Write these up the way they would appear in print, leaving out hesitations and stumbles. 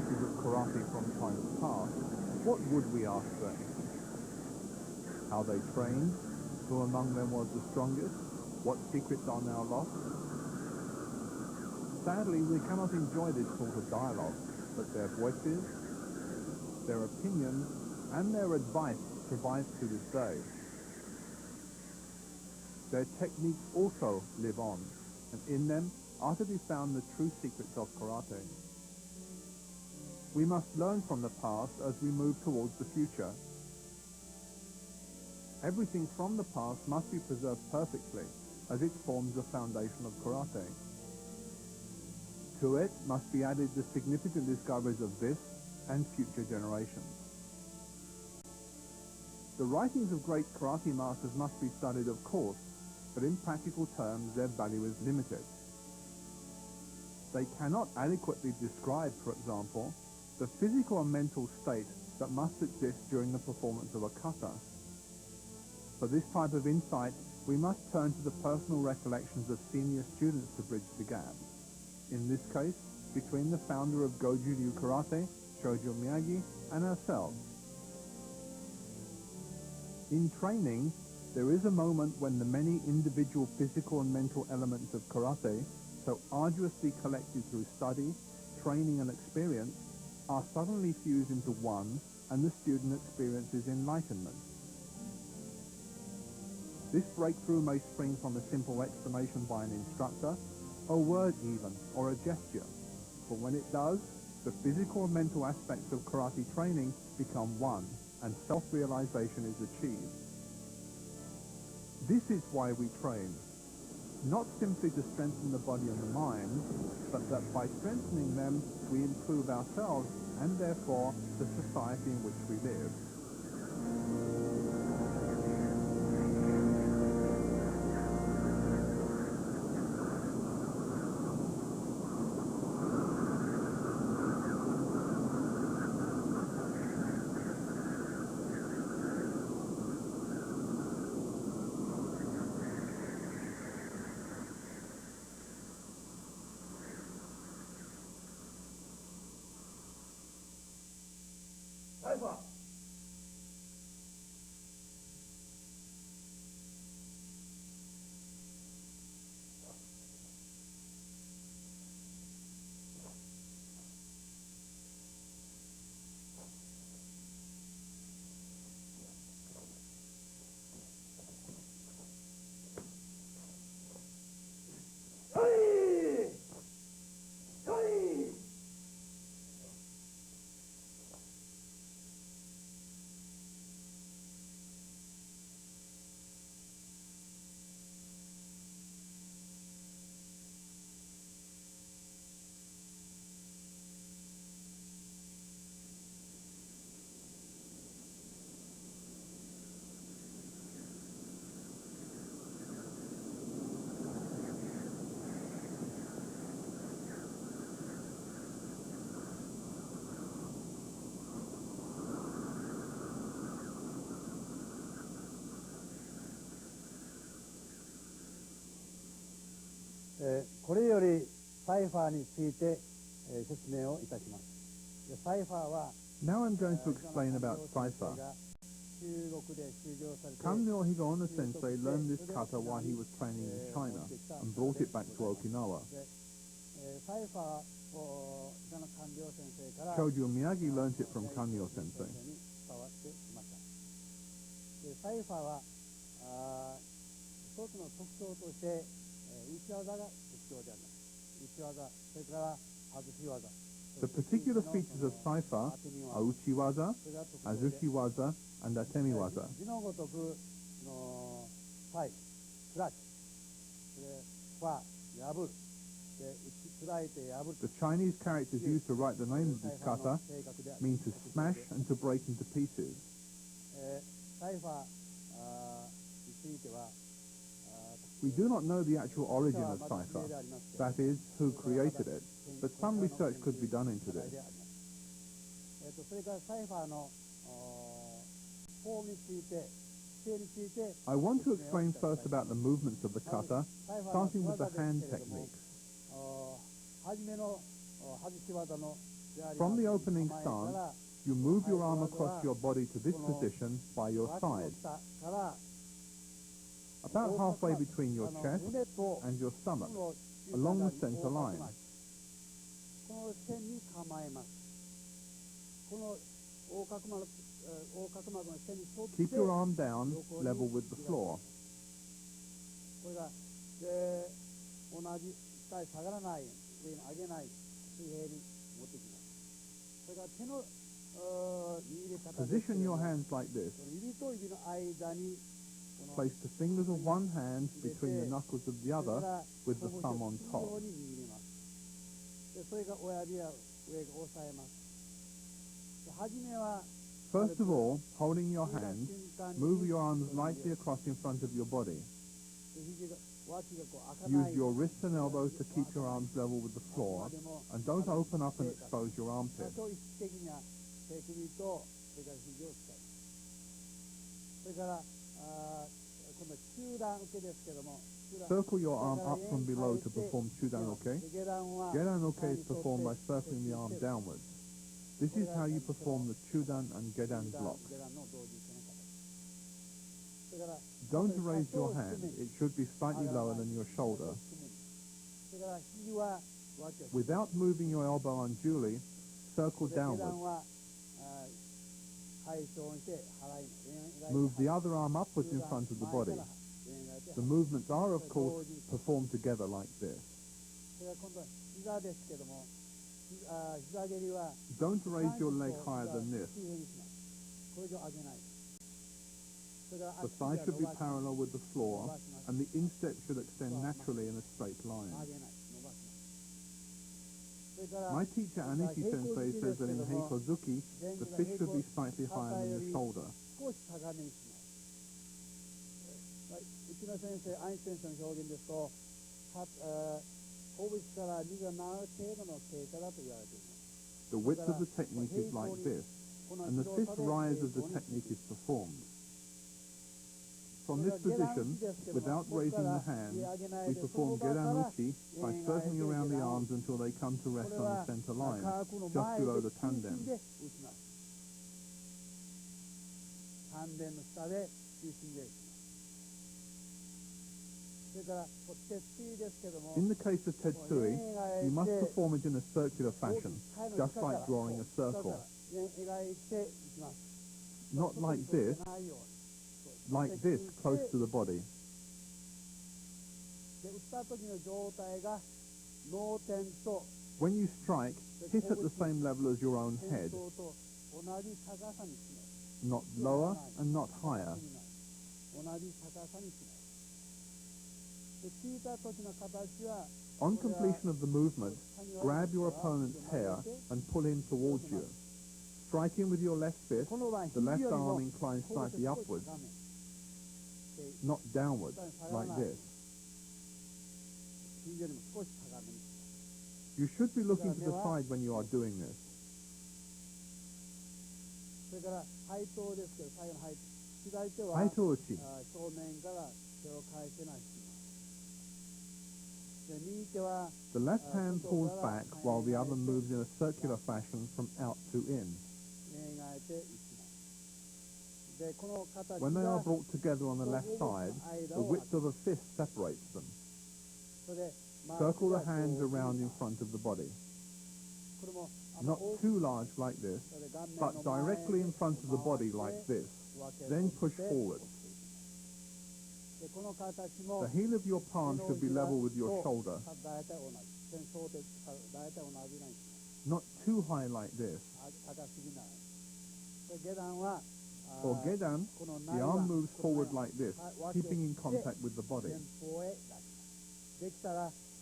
masters of karate from times past, what would we ask them? How they trained, who among them was the strongest, what secrets are now lost? Sadly, we cannot enjoy this sort of dialogue, but their voices, their opinions, and their advice survive to this day. Their techniques also live on, and in them are to be found the true secrets of karate. We must learn from the past as we move towards the future. Everything from the past must be preserved perfectly, as it forms the foundation of karate. To it must be added the significant discoveries of this and future generations. The writings of great karate masters must be studied, of course, but in practical terms their value is limited. They cannot adequately describe, for example, the physical and mental state that must exist during the performance of a kata. For this type of insight, we must turn to the personal recollections of senior students to bridge the gap. In this case, between the founder of goju karate, Shojo Miyagi, and ourselves. In training, there is a moment when the many individual physical and mental elements of karate, so arduously collected through study, training and experience, are suddenly fused into one, and the student experiences enlightenment. This breakthrough may spring from a simple explanation by an instructor, a word even, or a gesture, but when it does, the physical and mental aspects of karate training become one, and self-realization is achieved. This is why we train, not simply to strengthen the body and the mind, but that by strengthening them, we improve ourselves and therefore the society in which we live. Saifa!これよりサイファーについて説明をいたします。サイファーは Now I'm going to explain about saifa. 中国で修行されて Morio Higaonna sensei learned this kata while he was training in China and brought it back to Okinawa. サイファーを他の官僚先生から Shojo Miyagi learned it from Kanyo sensei. に伝わってきました。でサイファーは一つの特徴として内技が特徴であります。内技、それから外し技。The particular features of saifa are uchiwaza, azukiwaza, and atemiwaza. 字のごとくのサイ、クラッチ、それは破る。で打ち砕いて破る。The Chinese characters used to write the name of this kata mean to smash and to break into pieces. サイファーについては We do not know the actual origin of saifa, that is, who created it, but some research could be done into this. それからサイファーのフォームについて、姿勢について I want to explain first about the movements of the kata, starting with the hand techniques. 初めの外し技の From the opening stance, you move your arm across your body to this position by your side, about halfway between your chest and your stomach, along the center line. この線に構えます。この横隔膜の線に沿って Keep your arm down, level with the floor. これが同じ下へ下がらないように上に上げない水平に持ってきます。それから手の握り方ですけ Position ど your も hands like this. 指と指の間に Place the fingers of one hand between the knuckles of the other with the thumb on この top. ように握ります。でそれが親指は上が押さえます。で初めは First of all, holding your hand, move your arms lightly across in front of your body. で肘が脇がこう開かな Use い your wrists and elbows to keep your arms level with the floor, and don't open up and expose your 多 armpit. 少意識的な手首とそれから肘を使います。それから今度は中段受けですけども Circle your arm up from below to perform chudan oke. Gedan oke is performed by circling the arm downwards. This is how you perform the chudan and gedan blocks. Don't raise your hand. It should be slightly lower than your shoulder. Without moving your elbow unduly, circle downwards. Move the other arm upwards in front of the body. The movements are, of course, performed together like this. Don't raise your leg higher than this. The thigh should be parallel with the floor, and the instep should extend naturally in a straight line. My teacher Aniki Sensei says that in Heikozuki, the fist should be slightly higher than the shoulder. 内野先生、アイン先生の表現ですと、拳から2が7程度の経過だと言われています。 The width of the technique is like this, and the fifth rise of the technique is performed. From this position, without raising the hand, we perform gedan uchi by circling around the arms until they come to rest on the center line, just below the tanden. 丹田の下で中心で打ちます。 In the case of tetsui, you must perform it in a circular fashion, just like drawing a circle. Not like this, close to the body. When you strike, hit at the same level as your own head, not lower and not higher. On completion of the movement, grab your opponent's hair and pull him towards you. Striking with your left fist, the left arm inclines slightly upwards, not downwards, like this. You should be looking to the side when you are doing this. Haito uchi. The left hand pulls back while the other moves in a circular fashion from out to in. When they are brought together on the left side, the width of a fist separates them. Circle the hands around in front of the body. Not too large like this, but directly in front of the body like this. Then push forward. The heel of your palm should be level with your shoulder. Not too high like this. For gedan, the arm moves forward like this, keeping in contact with the body.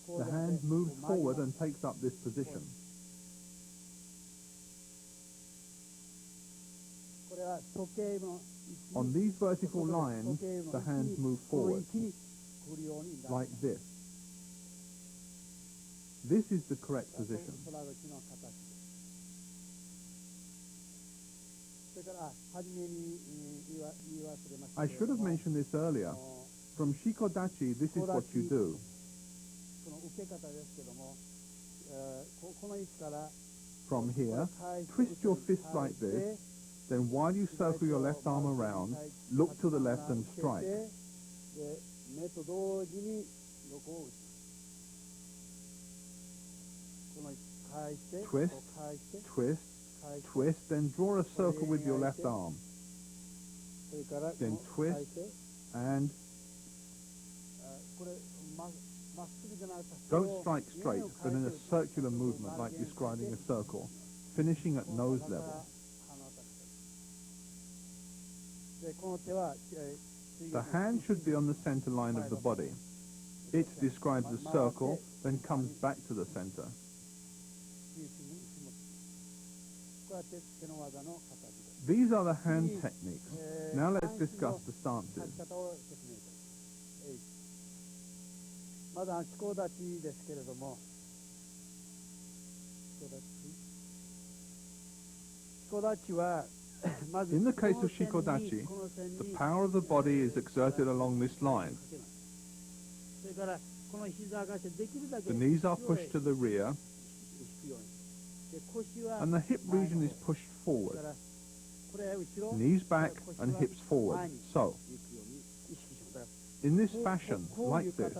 The hand moves forward and takes up this position. On these vertical lines, the hands move forward, like this. This is the correct position. I should have mentioned this earlier. From shikodachi, this is what you do. From here, twist your fist like this, then while you circle your left arm around, look to the left and strike. で目と同時に横を打ちます。この返して、 Twist, 返して、 twist, 返して、 twist, then draw a circle with your left arm. それから Then この twist 返して、 and これまっすぐじゃなくて don't strike straight, but in a circular movement like describing a circle, finishing at nose level. でこの手は The hand should be on the center line of the body. It describes a circle, then comes back to the center. これは手の技の形です。 These are the hand techniques. Now let's discuss the stances. 立ち方を説明します。まず四股立ちですけれども、四股立ちは In the case of shikodachi, the power of the body is exerted along this line. The knees are pushed to the rear, and the hip region is pushed forward. Knees back and hips forward. So, in this fashion, like this.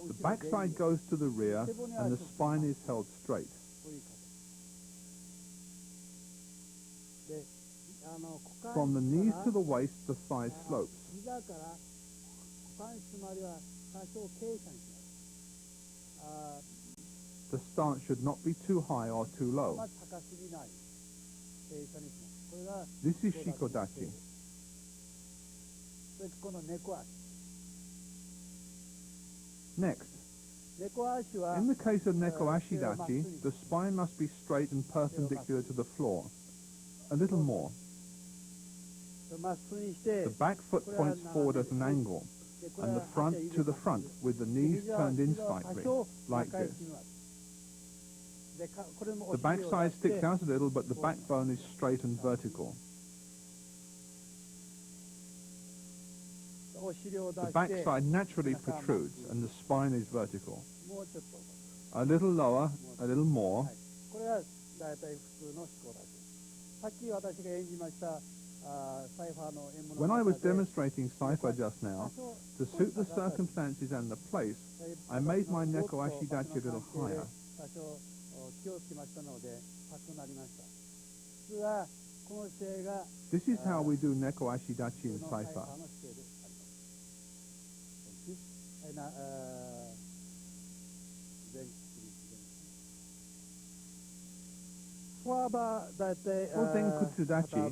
The backside goes to the rear and the spine is held straight. From the knees to the waist, the thigh slopes. The stance should not be too high or too low. This is shikodachi. Next, in the case of neko-ashidachi, the spine must be straight and perpendicular to the floor. A little more. The back foot points forward at an angle, and the front to the front, with the knees turned in slightly, like this. The backside sticks out a little, but the backbone is straight and vertical. The backside naturally protrudes, and the spine is vertical. A little lower, a little more. When I was demonstrating saifa just now, to suit the circumstances and the place, I made my neko-ashidachi a little higher. This is how we do neko-ashidachi in saifa. For Zenkutudachi,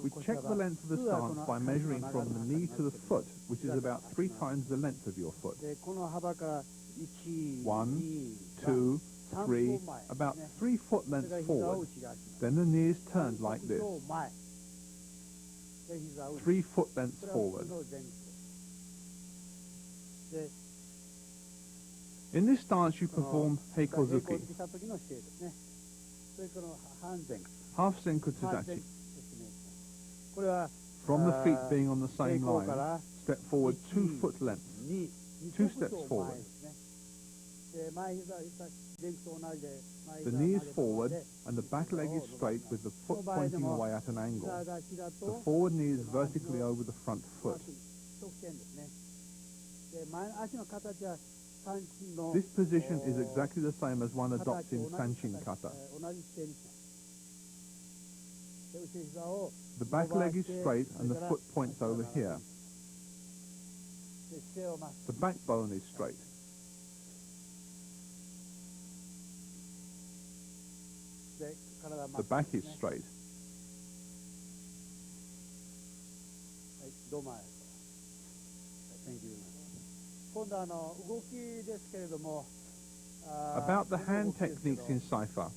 we check the length of the stance by measuring from the knee to the foot, which is about 3 times the length of your foot. 1, 2, 3, about 3 foot lengths forward. Then the knee is turned like this. 3 foot lengths forward. In this stance you perform heikozuki, half zenkutudachi. From the feet being on the same line, step forward 2 foot lengths, 2 steps forward. The knee is forward and the back leg is straight with the foot pointing away at an angle. The forward knee is vertically over the front foot. This position is exactly the same as one adopts in sanshin kata. The back leg is straight and the foot points over here. The backbone is straight. The back is straight. About the hand techniques in saifa.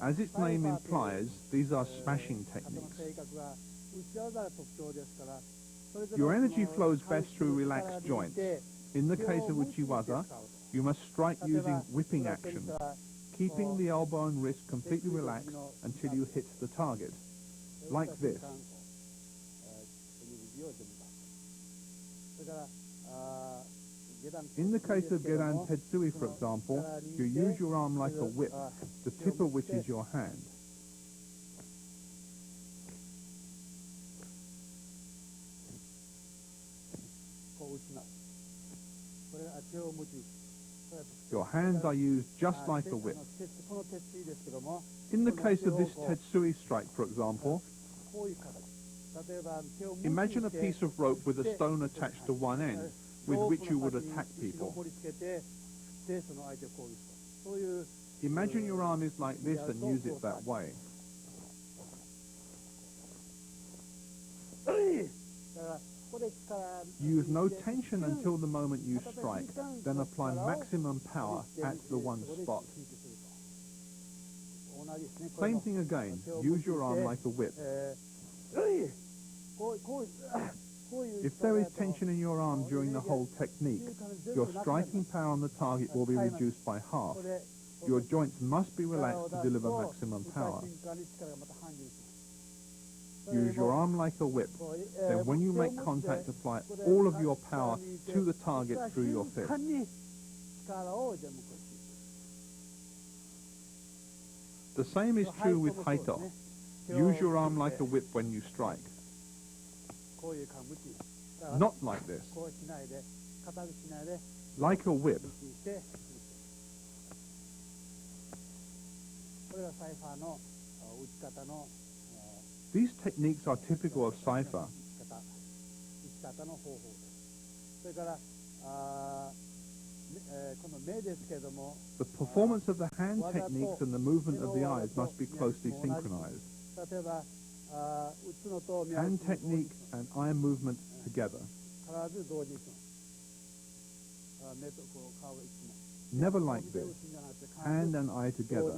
As its name implies, these are smashing techniques. Your energy flows best through relaxed joints. In the case of uchiwaza, you must strike using whipping action, keeping the elbow and wrist completely relaxed until you hit the target, like this. れから下段 In the case of Gedan Tetsui, for example, you use your arm like a whip, the tip of which is your hand. こう打ちます。これが手を持ち。 Your hands are used just like a whip. この鉄槌ですけども、 In the case of this Tetsui strike, for example, こういう形。例えば手を持ち imagine a piece of rope with a stone attached to one end, with which you would attack people. 絞りつけて、でその相手を攻撃する。そういう Imagine your arm is like this and use it that way. だからこれから Use no tension until the moment you strike, then apply maximum power at the one spot. 同じですね。 Same thing again, use your arm like a whip. こういう If there is tension in your arm during the whole technique, your striking power on the target will be reduced by half. Your joints must be relaxed to deliver maximum power. Use your arm like a whip. Then when you make contact, apply all of your power to the target through your fist. The same is true with haito. Use your arm like a whip when you strike. Not like this. Like a whip. These techniques are typical of saifa. The performance of the hand techniques and the movement of the eyes must be closely synchronized. Hand technique and eye movement together. Never like this. Hand and eye together.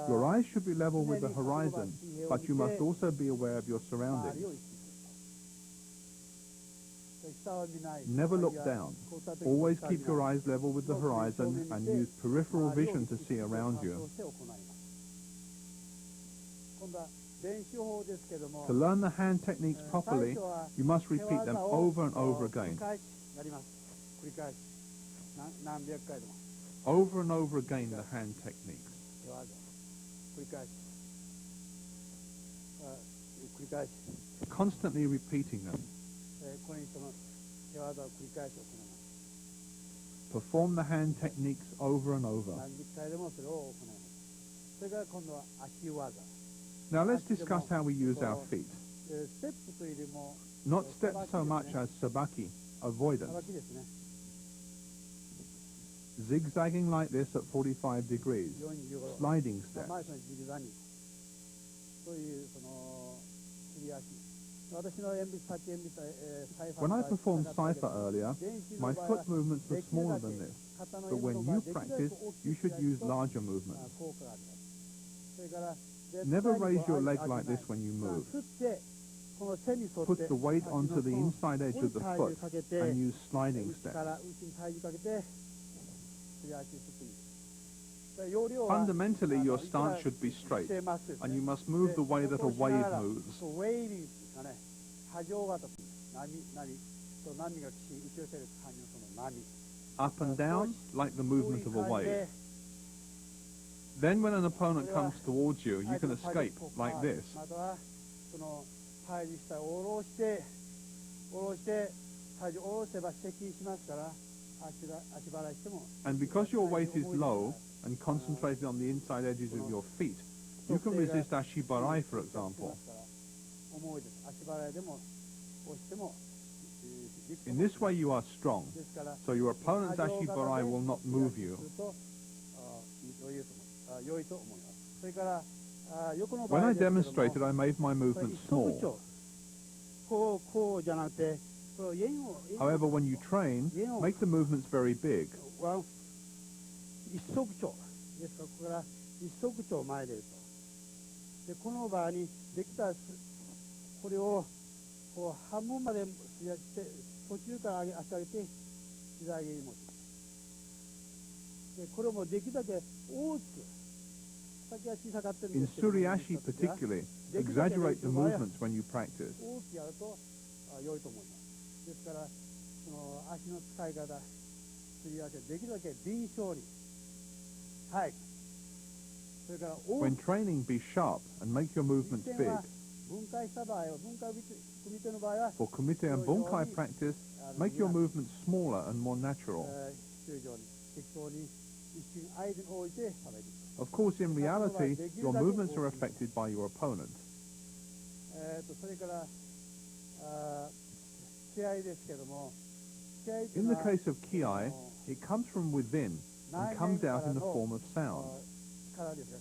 Your eyes should be level with the horizon, but you must also be aware of your surroundings. Never look down. Always keep your eyes level with the horizon and use peripheral vision to see around you. To learn the hand techniques properly, you must repeat them over and over again. Over and over again the hand techniques. Constantly repeating them. Perform the hand techniques over and over. Now let's discuss how we use our feet. Not steps so much as sabaki, avoidance. Zigzagging like this at 45 degrees, sliding steps. When I performed saifa earlier, my foot movements were smaller than this, but when you practice, you should use larger movements. Never raise your leg like this when you move. Put the weight onto the inside edge of the foot and use sliding steps. Fundamentally, your stance should be straight, and you must move the way that a wave moves. Up and down, like the movement of a wave. Then when an opponent comes towards you, you can escape, like this. And because your weight is low and concentrated on the inside edges of your feet, you can resist ashibarai, for example. In this way you are strong, so your opponent's ashibarai will not move you. When I demonstrated, I made my movements small. However, when you train, make the movements very big. 先は小さかったんで In すけども、 Suriashi particularly, exaggerate the movements when you practice. 大きくやると良いと思います。ですから、その足の使い方、すり足はできるだけ敏捷に、はい。それから大 When きく training, be sharp and make your movements 実践 big. は分解した場合は、分解組手の場合は、 For kumite and bunkai practice, make your movements smaller and more natural. 必要以上に適当に一瞬間に置いて食べる。 Of course, in reality, your movements are affected by your opponent. それから気合ですけども、気合という In の the は case of kiai, it comes from within and comes out in the form of sound. からですが、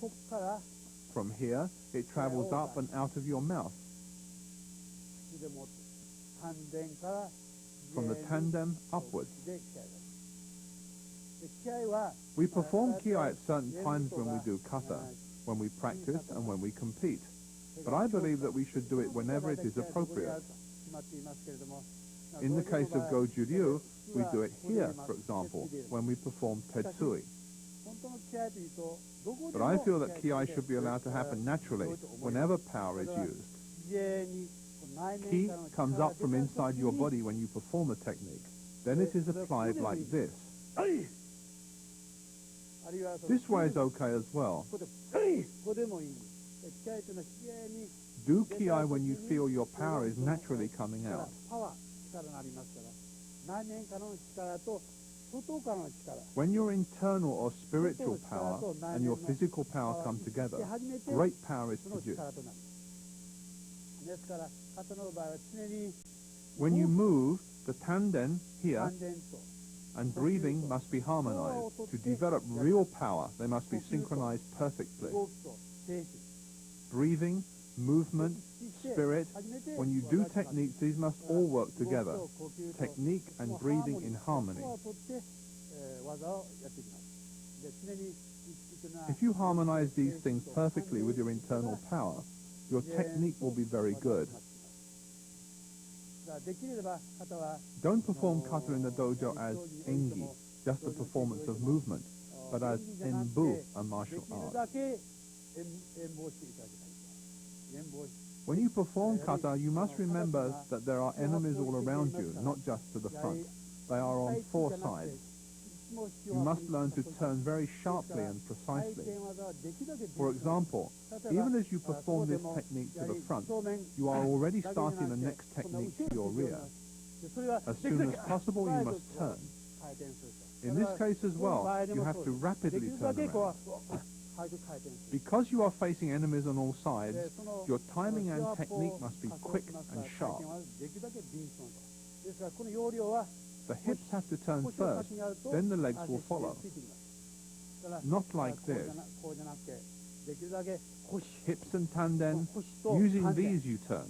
ここから From here, it travels up and out of your mouth. でも丹田から From the tandem upwards. で気合です。で気合は We perform kiai at certain times when we do kata, when we practice and when we compete. But I believe that we should do it whenever it is appropriate. 決まっていますけれども、 In the case of goju, we do it here, for example, when we perform tetsui. 本当の気合というと、どこで But も I feel that kiai should be allowed to happen naturally, whenever power is used. 自然に内 Ki 面からの comes 力が up from 出た inside 時 your に body when you perform a technique. Then it is applied like this. あるいはその This way is okay as well. ここでもいいんです。気合というのは自然に Do kiai when you feel your power is naturally coming out. パワー、力になりますから、内面からの力と外からの力。 When your internal or spiritual power and your physical power come together, great power is その produced. 力となります。ですから、肩の場合は常に When you move, the tanden 丹 here 田と and breathing must be harmonized. To develop real power, they must be synchronized perfectly. 動きと静止。 Breathing, movement, spirit. When you do techniques, these must all work together. Technique and breathing in harmony. If you harmonize these things perfectly with your internal power, your technique will be very good. Don't perform kata in the dojo as engi, just a performance of movement, but as enbu, a martial art. When you perform kata, you must remember that there are enemies all around you, not just to the front. They are on four sides. You must learn to turn very sharply and precisely. For example, even as you perform this technique to the front, you are already starting the next technique to your rear. As soon as possible, you must turn. In this case as well, you have to rapidly turn around. Because you are facing enemies on all sides, your timing and technique must be quick and sharp. The hips have to turn first, then the legs will follow. Not like this. Hips and tanden, using these you turn.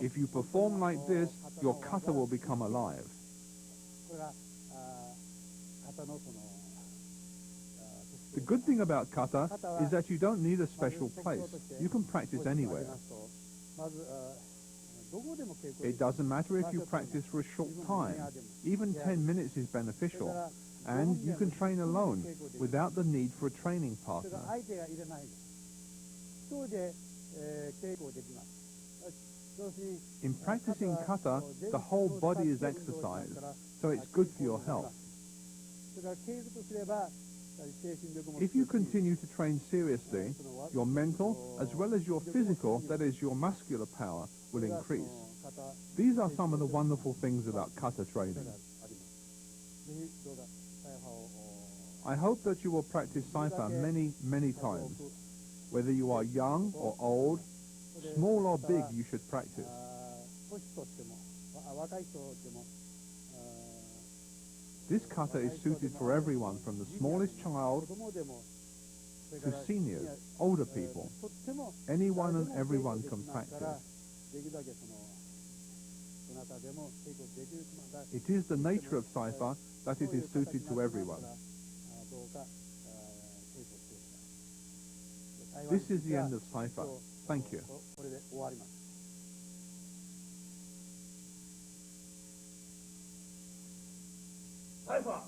If you perform like this, your kata will become alive. The good thing about kata is that you don't need a special place. You can practice anywhere. It doesn't matter if you practice for a short time. Even 10 minutes is beneficial. And you can train alone without the need for a training partner. In practicing kata, the whole body is exercised, so it's good for your health. If you continue to train seriously, your mental as well as your physical, that is your muscular power, will increase. These are some of the wonderful things about kata training. I hope that you will practice saifa many, many times. Whether you are young or old, small or big, you should practice. This kata is suited for everyone, from the smallest child to seniors, older people. Anyone and everyone can practice. It is the nature of saifa that it is suited to everyone. This is the end of saifa. Thank you. Saifa!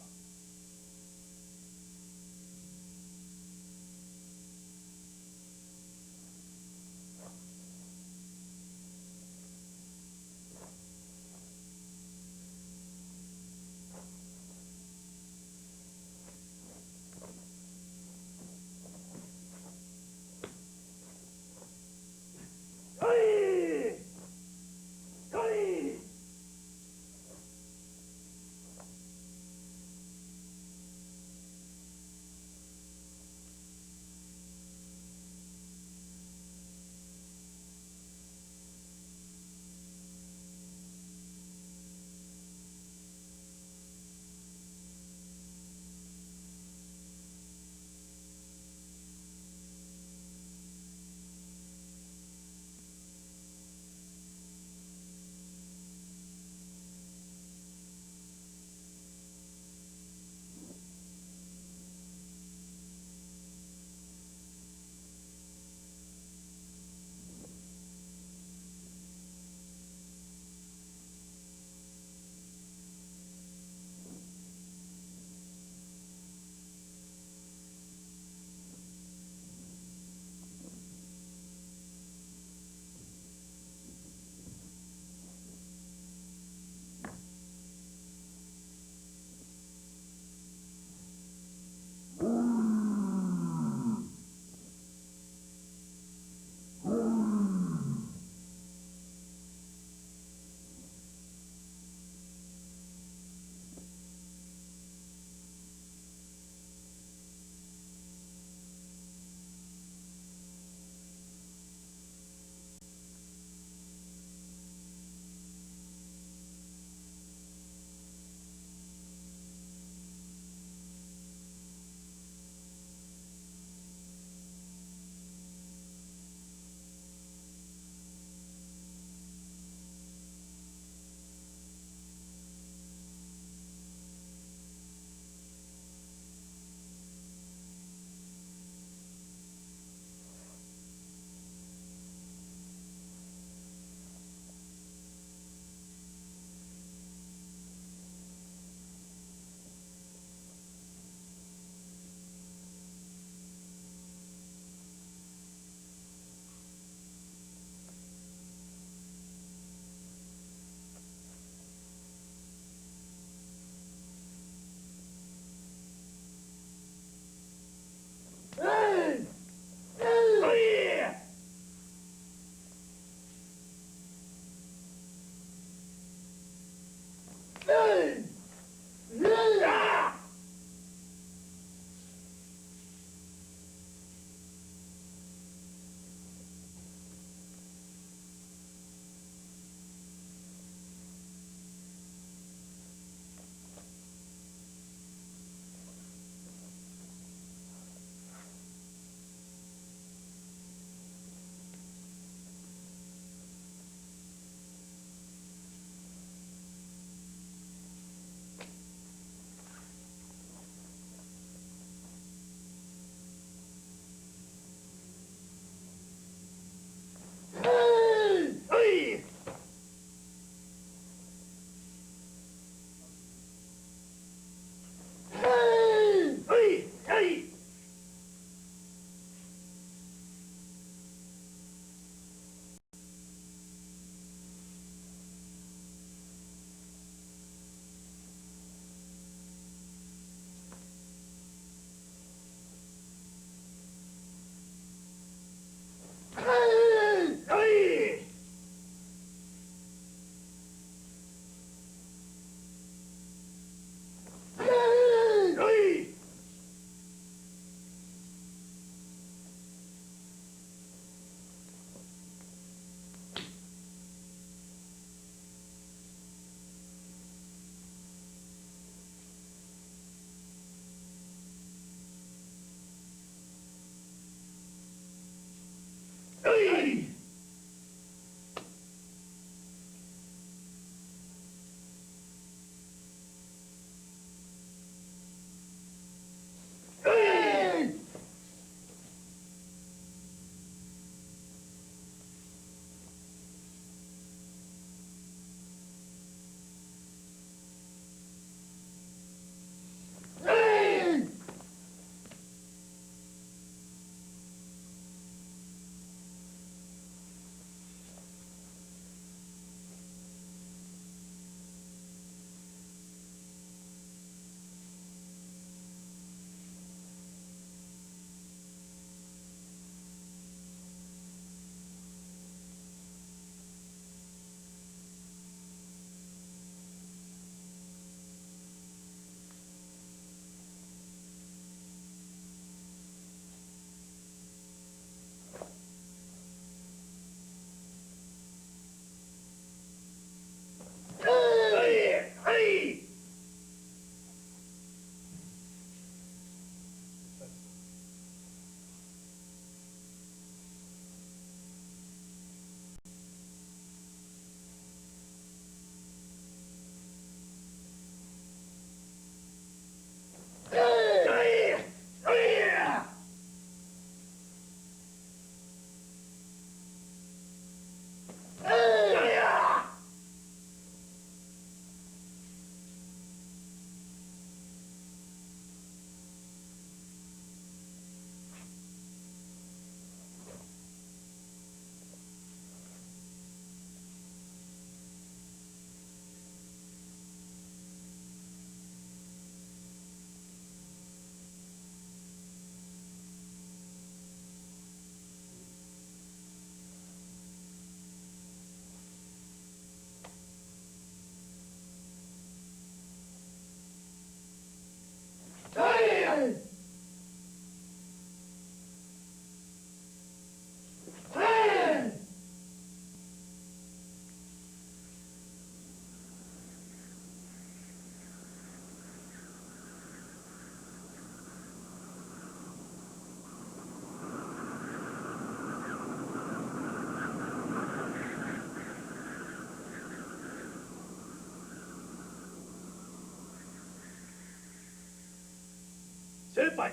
seipai.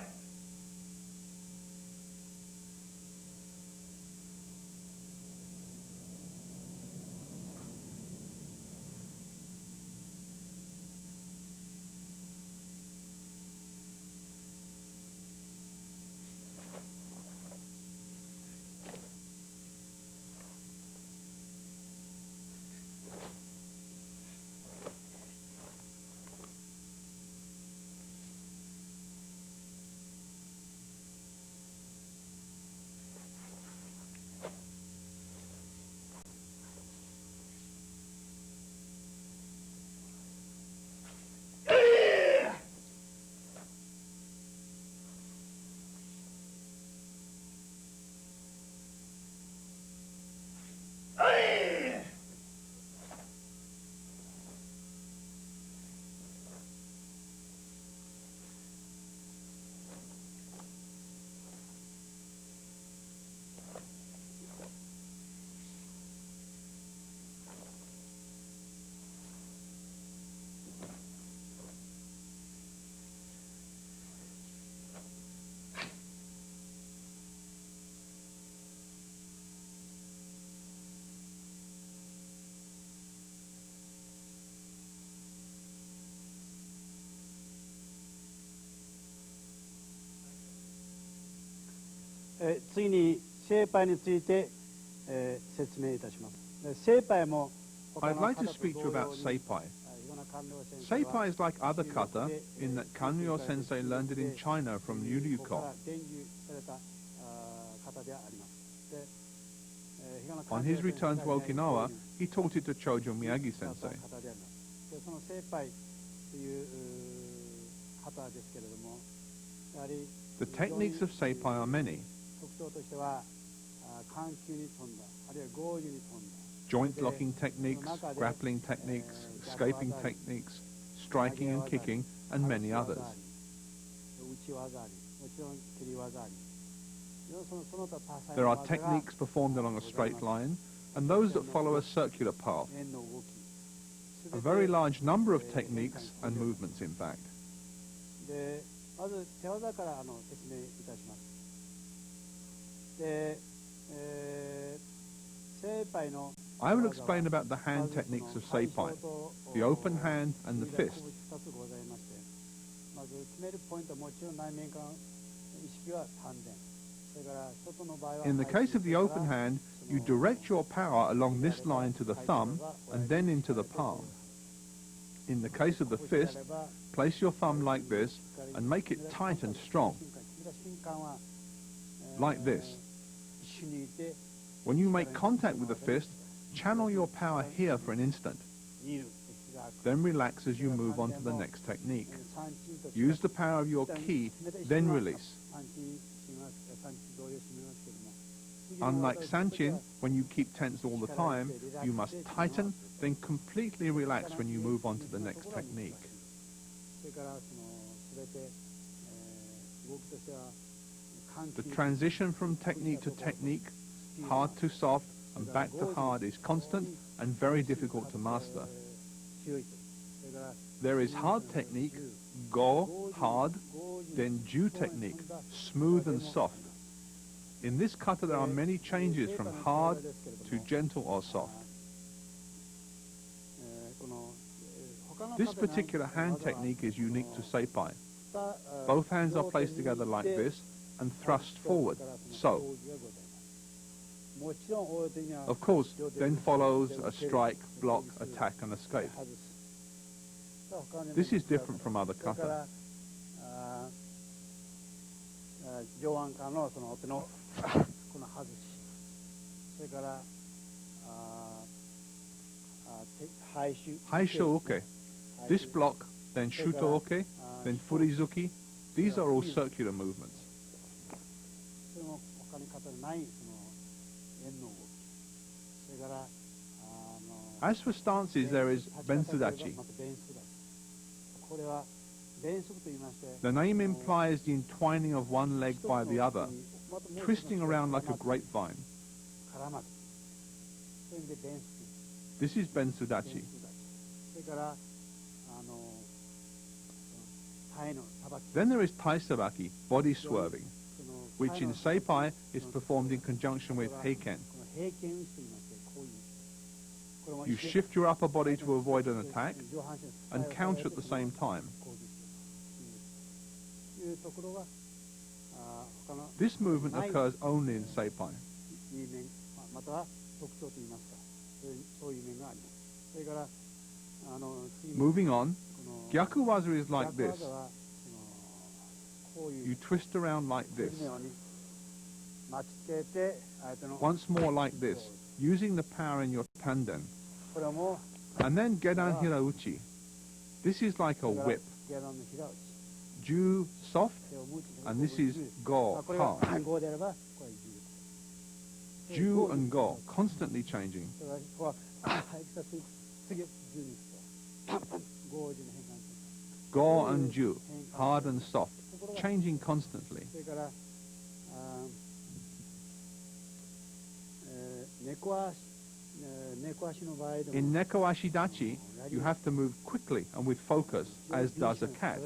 次にシェイパイについて、説明いたします。シェイパイも I'd like to speak to you about seipai. Seipai is like other kata in that Kanryo sensei learned it in China from Yuryuko. On his return to Okinawa, he taught it to Chojo Miyagi sensei. The techniques of seipai are many. Joint locking techniques, grappling techniques, escaping techniques, striking and kicking, and many others. There are techniques performed along a straight line and those that follow a circular path. A very large number of techniques and movements, in fact. I will explain about the hand techniques of seipai, the open hand and the fist. In the case of the open hand, you direct your power along this line to the thumb and then into the palm. In the case of the fist, place your thumb like this and make it tight and strong, like this. When you make contact with the fist, channel your power here for an instant. Then relax as you move on to the next technique. Use the power of your ki, then release. Unlike sanchin, when you keep tense all the time, you must tighten, then completely relax when you move on to the next technique. The transition from technique to technique, hard to soft, and back to hard is constant and very difficult to master. There is hard technique, go, hard, then ju technique, smooth and soft. In this kata there are many changes from hard to gentle or soft. This particular hand technique is unique to seipai. Both hands are placed together like this and thrust forward, so. Of course, then follows a strike, block, attack and escape. This is different from other kata. Haisho uke. This block, then shuto uke, then furizuki. These are all circular movements. As for stances, there is bensudachi. The name implies the entwining of one leg by the other, twisting around like a grapevine. This is bensudachi. Then there is taisabaki, body swerving, which in seipai is performed in conjunction with heiken. You shift your upper body to avoid an attack and counter at the same time. This movement occurs only in seipai. Moving on, gyakuwaza is like this. You twist around like this. Once more like this, using the power in your tanden. And then gedan hirauchi. This is like a whip. Ju, soft, and this is go, hard. Ju and go, constantly changing. Go and ju, hard and soft, changing constantly. In nekoashi dachi, you have to move quickly and with focus, as does a cat.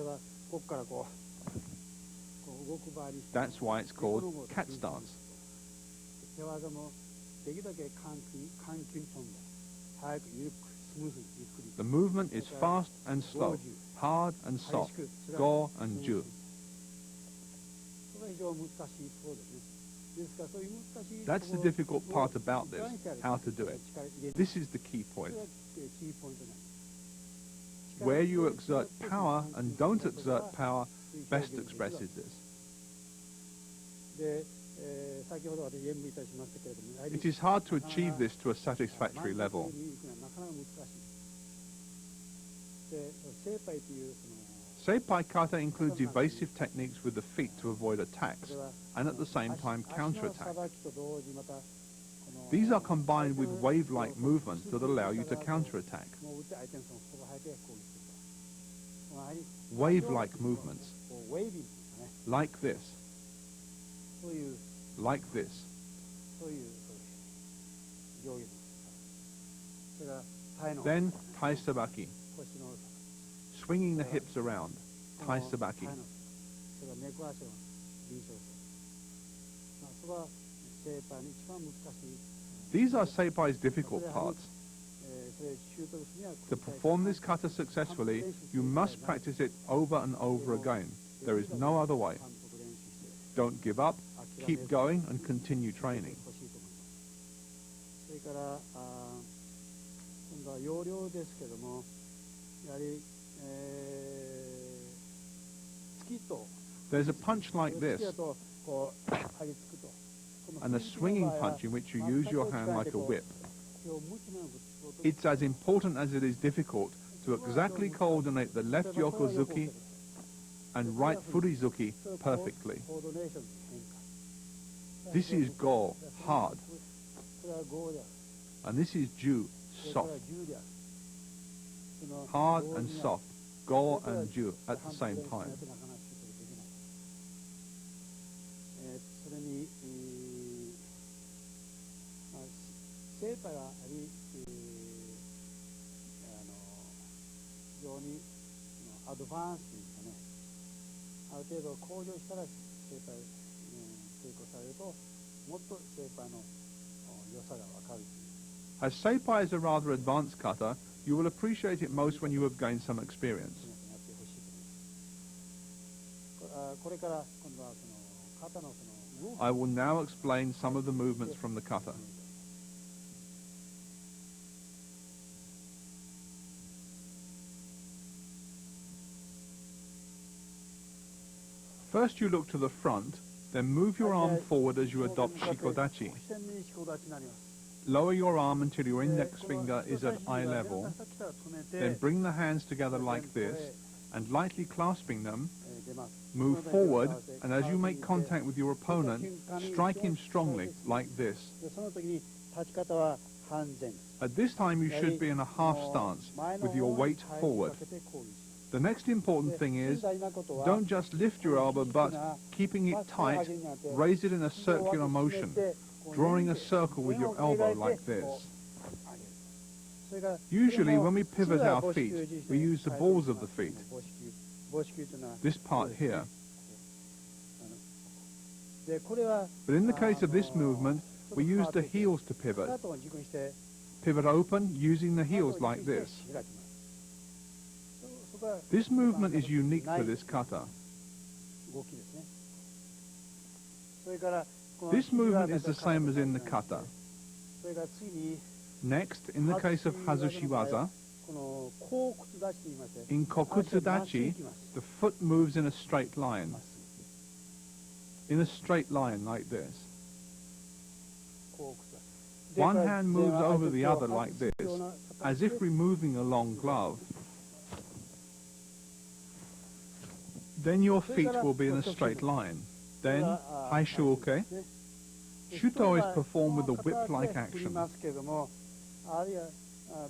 That's why it's called cat stance. The movement is fast and slow, hard and soft, go and ju. That's the difficult part about this, how to do it. This is the key point. Where you exert power and don't exert power best expresses this. It is hard to achieve this to a satisfactory level. Seipai kata includes evasive techniques with the feet to avoid attacks and at the same time counter-attack. These are combined with wave-like movements that allow you to counter-attack. Wave-like movements, like this. like this. そういう行儀です。それからタイの Then tai sabaki, 腰の swinging the hips around, tai タイ sabaki. のそれから猫足の臨床性、それは精一杯の一番難しい。 These are seipai's difficult parts. それ習得するには To perform this kata successfully, you must practice it over and over again. There is no other way. Don't give up, keep going and continue training. それから今度は要領ですけども、やはり突きと There's a punch like this, 突きだとこう張り付くと。 and a swinging punch in which you use your hand like a whip. 手を向きながらぶつけようと It's as important as it is difficult to exactly coordinate the left yokozuki and right furizuki perfectly. コードネーションの変化。 This is go, hard, それはゴーである。 and this is ju, それから soft. 銃である。その Hard and soft, go and ju at the same time. それに精一杯は非常にアドバンスというかね、ある程度向上したら精一杯稽古されるともっと精一杯の良さが分かるという。 As seipai is a rather advanced kata, you will appreciate it most when you have gained some experience. これから今度はその肩のその動き I will now explain some of the movements from the kata. First you look to the front, then move your arm forward as you adopt shikodachi. 線に四股立ちになります。 Lower your arm until your index finger is at eye level, さっきから止めて then bring the hands together like this, and lightly clasping them, 出ます。 move forward, and as you make contact with your opponent, strike him strongly, like this. でその時に立ち方は半前。 At this time you should be in a half stance, with your weight forward. The next important thing is, don't just lift your elbow, but keeping it tight, raise it in a circular motion, drawing a circle with your elbow like this. Usually when we pivot our feet, we use the balls of the feet, this part here. But in the case of this movement, we use the heels to pivot. Pivot open, using the heels like this. This movement is unique for this kata. This movement is the same as in the kata. Next, in the case of Hazushiwaza, in Kokutsudachi, the foot moves in a straight line. In a straight line like this. One hand moves over the other like this, as if removing a long glove. Then your feet will be in a straight line. Then, haishuoke. Shuto is performed with a whip-like action.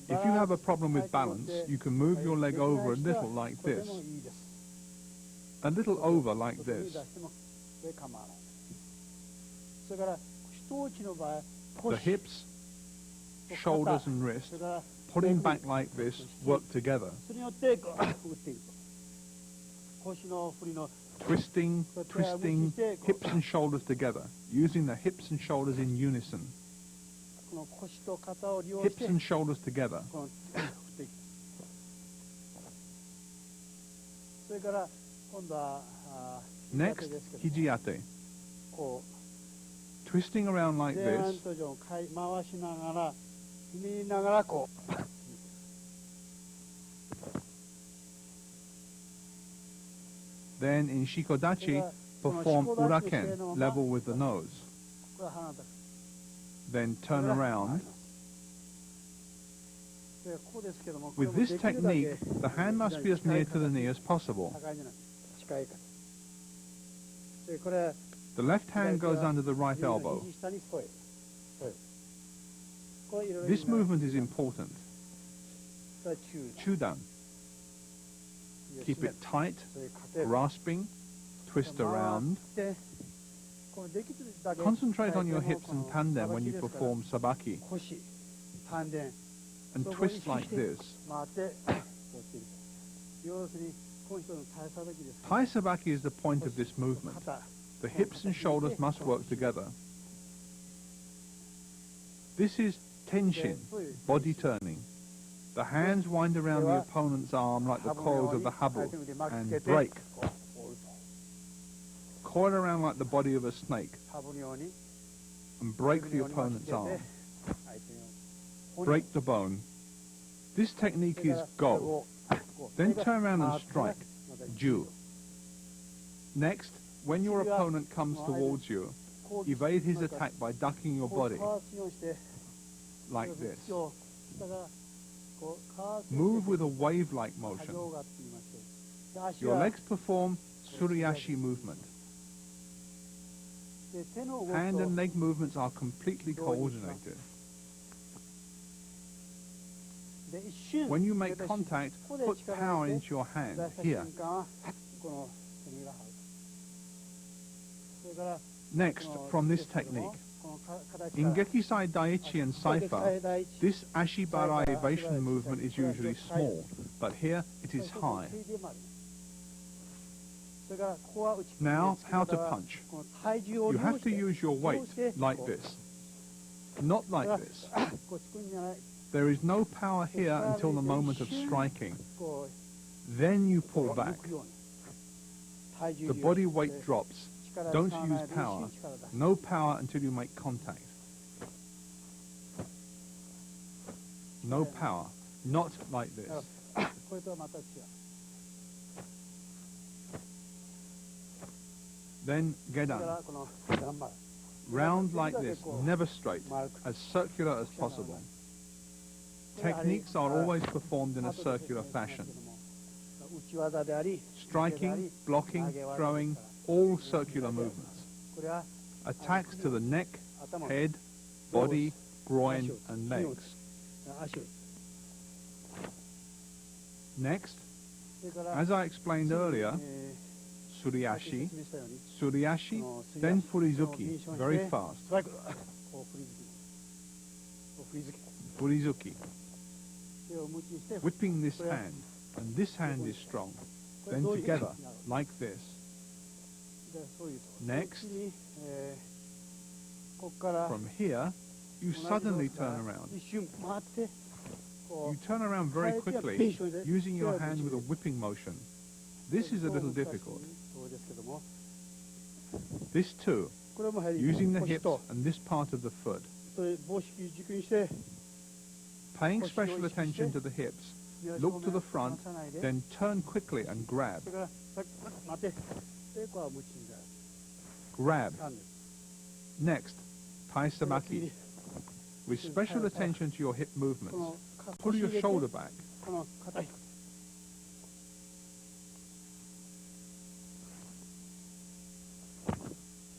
If you have a problem with balance, you can move your leg over a little like this. A little over like this. The hips, shoulders and wrists, putting back like this, work together. Twisting, twisting, hips and shoulders together, using the hips and shoulders in unison. Hips and shoulders together. Next, hijiate. Twisting around like this. Then in shikodachi, perform uraken, level with the nose. Then turn around. With this technique, the hand must be as near to the knee as possible. The left hand goes under the right elbow. This movement is important. Chudan. Keep it tight, grasping, twist around, Concentrate on your hips and tandem when you perform sabaki, 腰、丹田、 and そこを意 twist 識 like して this. 回ってこうしている。要するにこの人の体さばきです。 Thai sabaki is the point of this movement. 肩、 The hips and shoulders must work together. This is tenshin, body turning. The hands wind around the opponent's arm like the coils of the habu and break. こう折ると。 Coil around like the body of a snake ハブのように and break the opponent's arm. 相手の Break the bone. This technique is go. Then turn around and strike, ju. Next, when your opponent comes towards you, evade his attack by ducking your body, like this. Move with a wave-like motion. Your legs perform suriashi movement. Hand and leg movements are completely coordinated. When you make contact, put power into your hand, here. Next, from this technique, in Gekisai Daiichi and Saifa, this Ashibarai evasion movement is usually small, but here it is high. Now, how to punch. You have to use your weight, like this. Not like this. There is no power here until the moment of striking. Then you pull back. The body weight drops. Don't use power. No power until you make contact. No power. Not like this. Then gedan. Round like this, never straight, as circular as possible. Techniques are always performed in a circular fashion. Striking, blocking, throwing, all circular movements. Attacks to the neck, head, body, groin and legs. Next, as I explained earlier, suriashi, suriashi, then furizuki, very fast. Furizuki, whipping this hand, and this hand is strong. Then together, like this. Next, from here, you suddenly turn around. You turn around very quickly, using your hand with a whipping motion. This is a little difficult. This too, using the hips and this part of the foot. Paying special attention to the hips, look to the front, then turn quickly and grab. Grab. Next, Thai sabaki. With special attention to your hip movements, pull your shoulder back.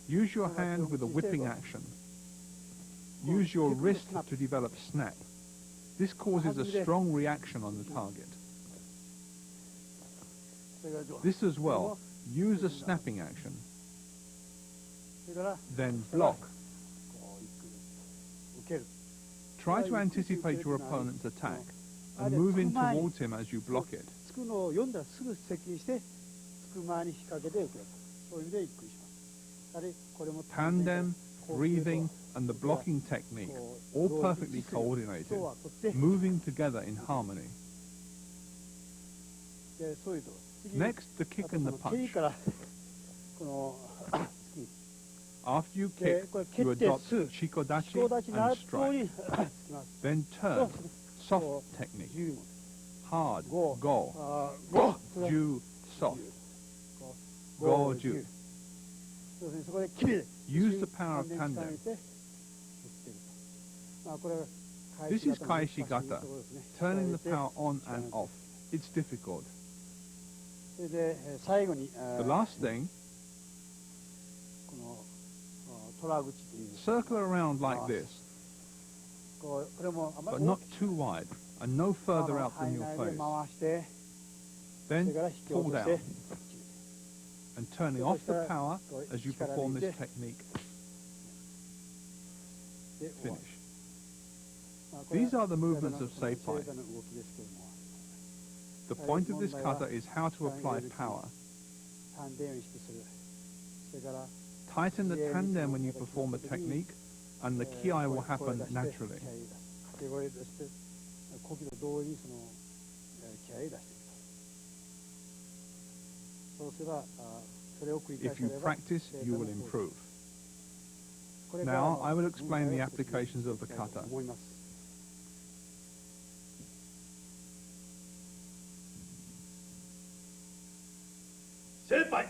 Use your hand with a whipping action. Use your wrist to develop snap. This causes a strong reaction on the target. This as well, use a snapping action. Then block. Try to anticipate your opponent's attack and move in towards him as you block it. Tandem, breathing, and the blocking technique, all perfectly coordinated, moving together in harmony. Next, the kick and the punch. After you kick, you adopt shikodachi and strike. Then turn, soft technique. Hard, go. Ju, soft. Goju. Use the power of tandem. This is kaishi gata, turning the power on and off. It's difficult. The last thing, circle around like this, but not too wide, and no further out than your face. Then pull down. and turning off the power as you perform this technique. で終わる。 Finish. These are the movements of seipai. The point of this kata is how to apply power. Tighten the tanden when you perform a technique, and the kiai will happen naturally. If you practice, you will improve. Now, I will explain the applications of the kata. Seipai.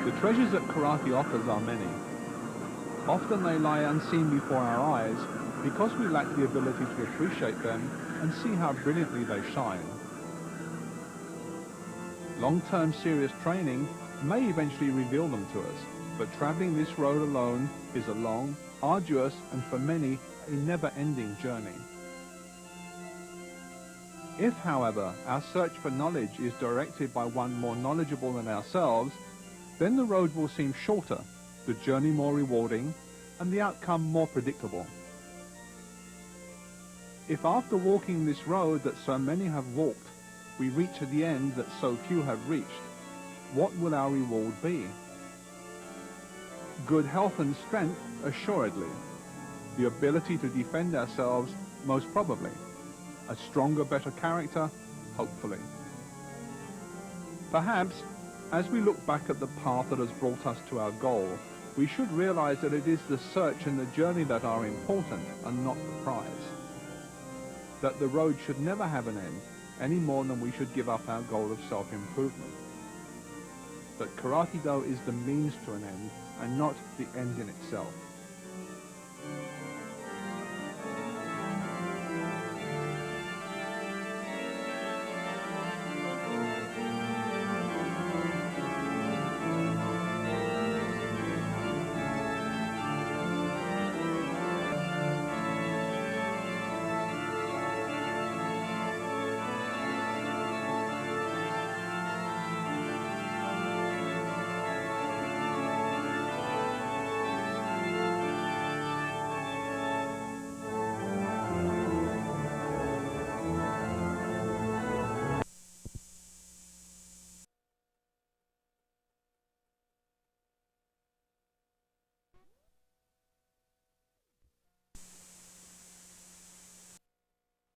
The treasures that karate offers are many. Often they lie unseen before our eyes because we lack the ability to appreciate them and see how brilliantly they shine. Long-term serious training may eventually reveal them to us, but traveling this road alone is a long, arduous, and for many, a never-ending journey. If, however, our search for knowledge is directed by one more knowledgeable than ourselves, then the road will seem shorter, the journey more rewarding, and the outcome more predictable. If after walking this road that so many have walked, we reach at the end that so few have reached, what will our reward be? Good health and strength, assuredly. The ability to defend ourselves, most probably. A stronger, better character, hopefully. Perhaps, as we look back at the path that has brought us to our goal, we should realize that it is the search and the journey that are important and not the prize. That the road should never have an end, any more than we should give up our goal of self-improvement. That Karate-Do is the means to an end and not the end in itself.